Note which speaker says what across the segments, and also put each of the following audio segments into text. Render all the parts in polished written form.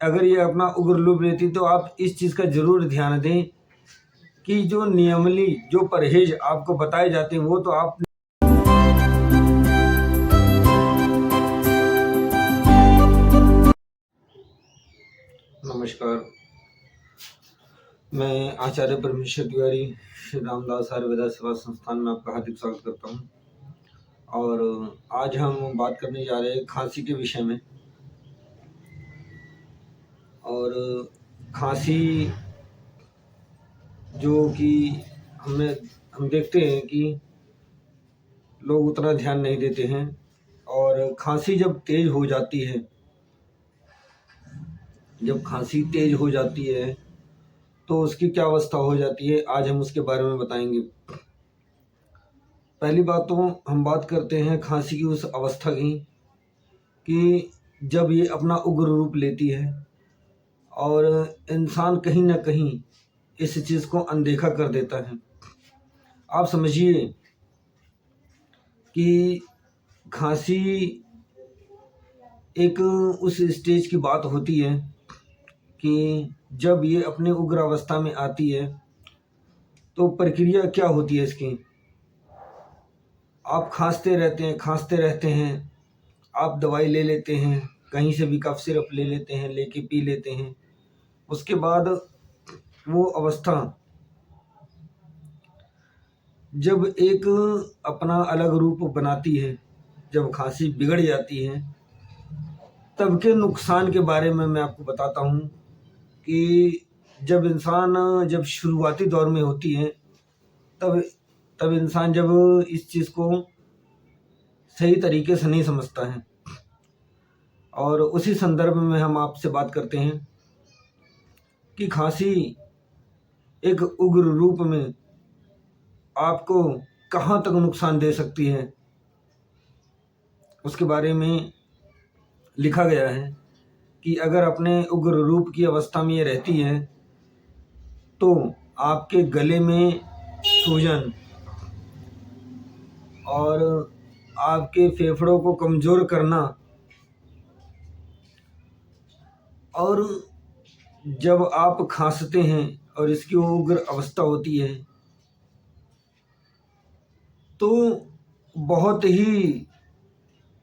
Speaker 1: अगर ये अपना उग्र रूप लेती तो आप इस चीज़ का ज़रूर ध्यान दें कि जो नियमली जो परहेज आपको बताए जाते हैं वो तो आप नमस्कार, मैं आचार्य परमेश्वर तिवारी श्री रामदास आयुर्वेदा सेवा संस्थान में आपका हार्दिक स्वागत करता हूं। और आज हम बात करने जा रहे हैं खांसी के विषय में। और खांसी जो कि हम देखते हैं कि लोग उतना ध्यान नहीं देते हैं, और खांसी जब तेज हो जाती है, जब खांसी तेज हो जाती है तो उसकी क्या अवस्था हो जाती है, आज हम उसके बारे में बताएंगे। पहली बात तो हम बात करते हैं खांसी की उस अवस्था की कि जब ये अपना उग्र रूप लेती है और इंसान कहीं ना कहीं इस चीज़ को अनदेखा कर देता है। आप समझिए कि खांसी एक उस स्टेज की बात होती है कि जब ये अपने उग्र अवस्था में आती है तो प्रक्रिया क्या होती है इसकी। आप खांसते रहते हैं, आप दवाई ले लेते हैं, कहीं से भी कफ सिरप ले लेते हैं, लेके पी लेते हैं। उसके बाद वो अवस्था जब एक अपना अलग रूप बनाती है, जब खांसी बिगड़ जाती है, तब के नुकसान के बारे में मैं आपको बताता हूँ कि जब शुरुआती दौर में होती है तब इंसान जब इस चीज़ को सही तरीके से नहीं समझता है। और उसी संदर्भ में हम आपसे बात करते हैं कि खांसी एक उग्र रूप में आपको कहाँ तक नुकसान दे सकती है, उसके बारे में लिखा गया है कि अगर अपने उग्र रूप की अवस्था में ये रहती है तो आपके गले में सूजन और आपके फेफड़ों को कमज़ोर करना, और जब आप खांसते हैं और इसकी उग्र अवस्था होती है तो बहुत ही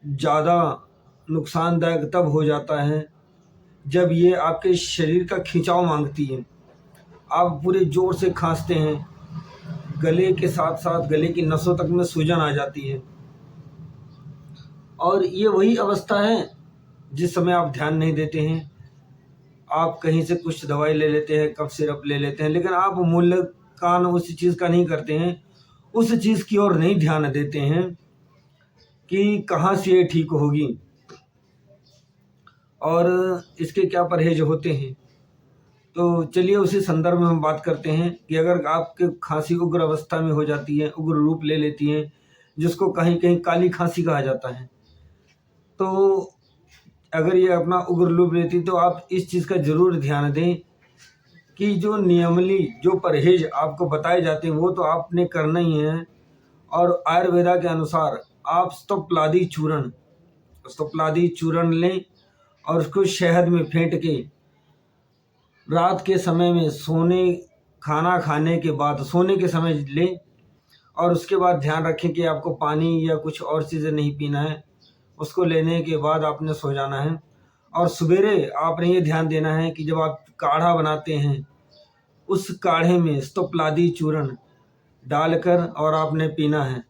Speaker 1: ज़्यादा नुकसानदायक तब हो जाता है जब ये आपके शरीर का खिंचाव मांगती है। आप पूरे ज़ोर से खांसते हैं, गले के साथ साथ गले की नसों तक में सूजन आ जाती है। और ये वही अवस्था है जिस समय आप ध्यान नहीं देते हैं। आप कहीं से कुछ दवाई ले लेते हैं, कफ सिरप ले लेते हैं, लेकिन आप मूल्यांकन उस चीज़ का नहीं करते हैं, उस चीज़ की ओर नहीं ध्यान देते हैं कि कहाँ से ये ठीक होगी और इसके क्या परहेज होते हैं। तो चलिए उसी संदर्भ में हम बात करते हैं कि अगर आपके खांसी उग्र अवस्था में हो जाती है, उग्र रूप ले लेती है, जिसको कहीं कहीं काली खांसी कहा जाता है, तो अगर ये अपना उग्र रूप लेती तो आप इस चीज़ का ज़रूर ध्यान दें कि जो नियमली जो परहेज आपको बताए जाते हैं वो तो आपने करना ही है। और आयुर्वेदा के अनुसार आप स्तोप्लादी चूर्ण लें और उसको शहद में फेंट के रात के समय में खाना खाने के बाद सोने के समय लें। और उसके बाद ध्यान रखें कि आपको पानी या कुछ और चीज़ें नहीं पीना है। उसको लेने के बाद आपने सो जाना है। और सवेरे आपने ये ध्यान देना है कि जब आप काढ़ा बनाते हैं उस काढ़े में स्तोप्लादी चूर्ण डालकर और आपने पीना है।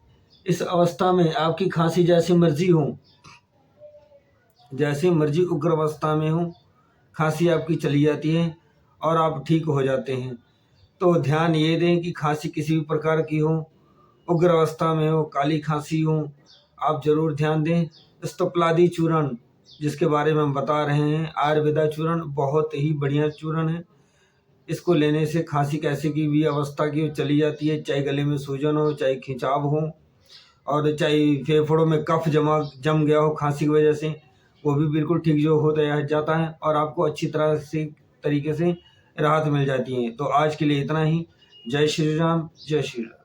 Speaker 1: इस अवस्था में आपकी खांसी जैसी मर्जी उग्र अवस्था में हो, खांसी आपकी चली जाती है और आप ठीक हो जाते हैं। तो ध्यान ये दें कि खांसी किसी भी प्रकार की हो, उग्र अवस्था में हो, काली खांसी हो, आप ज़रूर ध्यान दें। स्तोप्लादी चूर्ण जिसके बारे में हम बता रहे हैं, आयुर्वेदा चूर्ण बहुत ही बढ़िया चूर्ण है। इसको लेने से खांसी कैसे की भी अवस्था की चली जाती है, चाहे गले में सूजन हो, चाहे खिंचाव हो, और चाहे फेफड़ों में कफ जम गया हो खांसी की वजह से, वो भी बिल्कुल ठीक जो हो जाता है और आपको अच्छी तरीके से राहत मिल जाती है। तो आज के लिए इतना ही। जय श्री राम, जय श्री राम।